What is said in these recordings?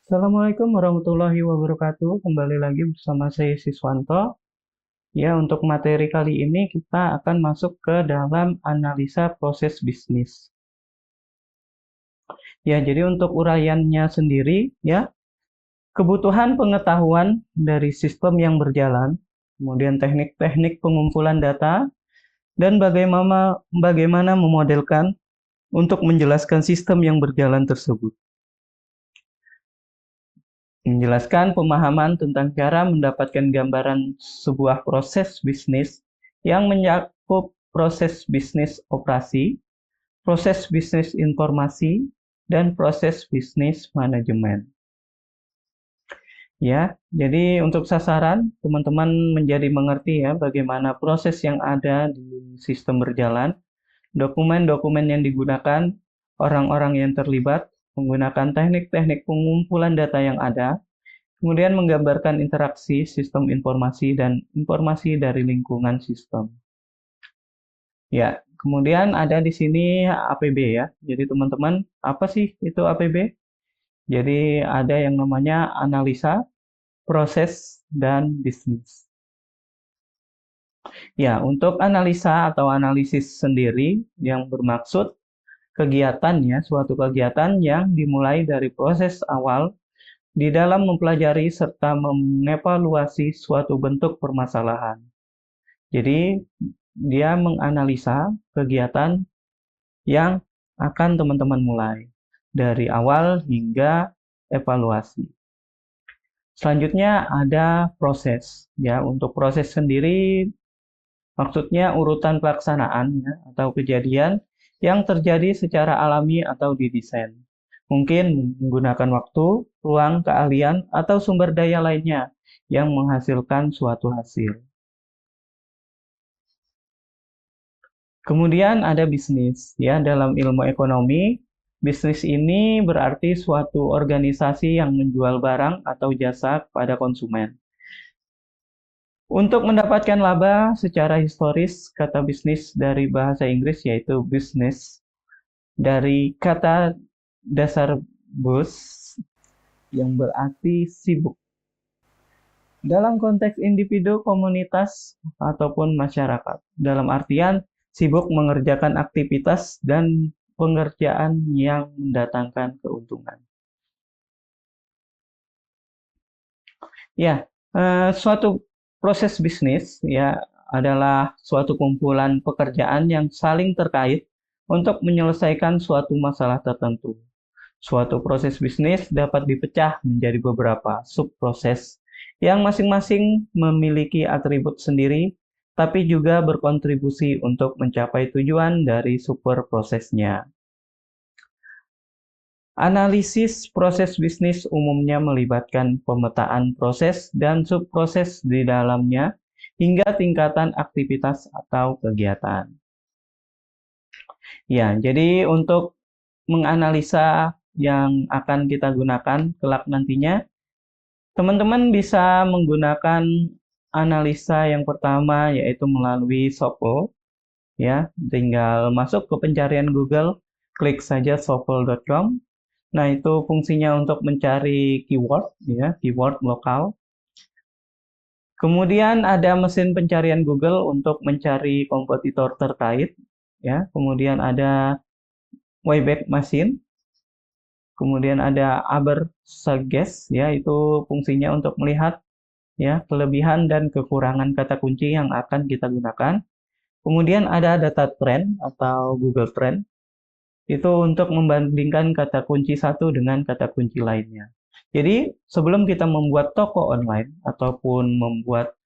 Assalamualaikum warahmatullahi wabarakatuh. Kembali lagi bersama saya Siswanto. Ya, untuk materi kali ini kita akan masuk ke dalam analisa proses bisnis. Ya, jadi untuk uraiannya sendiri, ya, kebutuhan pengetahuan dari sistem yang berjalan, kemudian teknik-teknik pengumpulan data, dan bagaimana memodelkan untuk menjelaskan sistem yang berjalan tersebut. Menjelaskan pemahaman tentang cara mendapatkan gambaran sebuah proses bisnis yang mencakup proses bisnis operasi, proses bisnis informasi, dan proses bisnis manajemen. Ya, jadi untuk sasaran, teman-teman menjadi mengerti ya bagaimana proses yang ada di sistem berjalan, dokumen-dokumen yang digunakan, orang-orang yang terlibat, menggunakan teknik-teknik pengumpulan data yang ada, kemudian menggambarkan interaksi sistem informasi dan informasi dari lingkungan sistem. Ya, kemudian ada di sini APB ya. Jadi teman-teman, apa sih itu APB? Jadi ada yang namanya analisa, proses, dan bisnis. Ya, untuk analisa atau analisis sendiri yang bermaksud kegiatannya, suatu kegiatan yang dimulai dari proses awal di dalam mempelajari serta mengevaluasi suatu bentuk permasalahan. Jadi, dia menganalisa kegiatan yang akan teman-teman mulai dari awal hingga evaluasi. Selanjutnya ada proses. Ya, untuk proses sendiri maksudnya urutan pelaksanaan ya, atau kejadian yang terjadi secara alami atau didesain. Mungkin menggunakan waktu, ruang, keahlian, atau sumber daya lainnya yang menghasilkan suatu hasil. Kemudian ada bisnis. Ya, dalam ilmu ekonomi, bisnis ini berarti suatu organisasi yang menjual barang atau jasa kepada konsumen. Untuk mendapatkan laba secara historis, kata bisnis dari bahasa Inggris yaitu business, dari kata dasar bus yang berarti sibuk. Dalam konteks individu, komunitas, ataupun masyarakat. Dalam artian sibuk mengerjakan aktivitas dan pengerjaan yang mendatangkan keuntungan. Ya, suatu proses bisnis ya adalah suatu kumpulan pekerjaan yang saling terkait untuk menyelesaikan suatu masalah tertentu. Suatu proses bisnis dapat dipecah menjadi beberapa subproses yang masing-masing memiliki atribut sendiri, tapi juga berkontribusi untuk mencapai tujuan dari superprosesnya. Analisis proses bisnis umumnya melibatkan pemetaan proses dan subproses di dalamnya hingga tingkatan aktivitas atau kegiatan. Ya, jadi untuk menganalisa yang akan kita gunakan kelak nantinya, teman-teman bisa menggunakan analisa yang pertama yaitu melalui Sofl. Ya, tinggal masuk ke pencarian Google, klik saja sofl.com. Nah, itu fungsinya untuk mencari keyword, ya, keyword lokal. Kemudian ada mesin pencarian Google untuk mencari kompetitor terkait, ya. Kemudian ada Wayback Machine. Kemudian ada Ubersuggest, ya, itu fungsinya untuk melihat ya kelebihan dan kekurangan kata kunci yang akan kita gunakan. Kemudian ada data trend atau Google Trend. Itu untuk membandingkan kata kunci satu dengan kata kunci lainnya. Jadi, sebelum kita membuat toko online ataupun membuat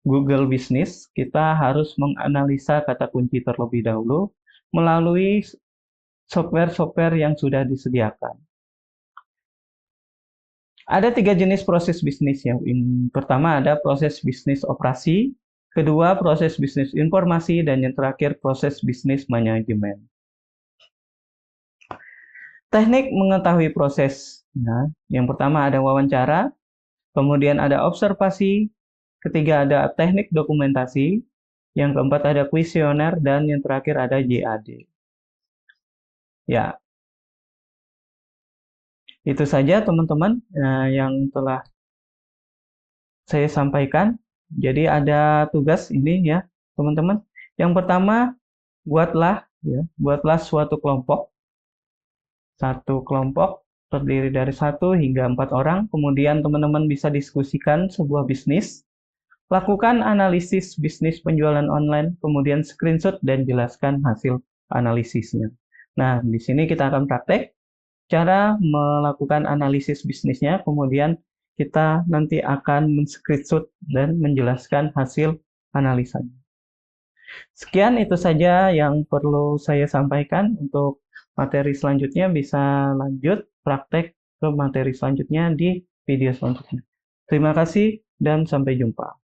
Google Business, kita harus menganalisa kata kunci terlebih dahulu melalui software-software yang sudah disediakan. Ada 3 jenis proses bisnis ya. Pertama ada proses bisnis operasi, kedua proses bisnis informasi, dan yang terakhir proses bisnis manajemen. Teknik mengetahui proses. Nah, yang pertama ada wawancara, kemudian ada observasi, ketiga ada teknik dokumentasi, yang keempat ada kuesioner, dan yang terakhir ada JAD. Ya. Itu saja teman-teman yang telah saya sampaikan. Jadi ada tugas ini ya, teman-teman. Yang pertama, buatlah suatu kelompok. Satu kelompok terdiri dari 1 hingga 4 orang. Kemudian teman-teman bisa diskusikan sebuah bisnis. Lakukan analisis bisnis penjualan online, kemudian screenshot dan jelaskan hasil analisisnya. Nah, di sini kita akan praktek cara melakukan analisis bisnisnya, kemudian kita nanti akan men-screenshot dan menjelaskan hasil analisanya. Sekian itu saja yang perlu saya sampaikan. Untuk materi selanjutnya bisa lanjut praktek ke materi selanjutnya di video selanjutnya. Terima kasih dan sampai jumpa.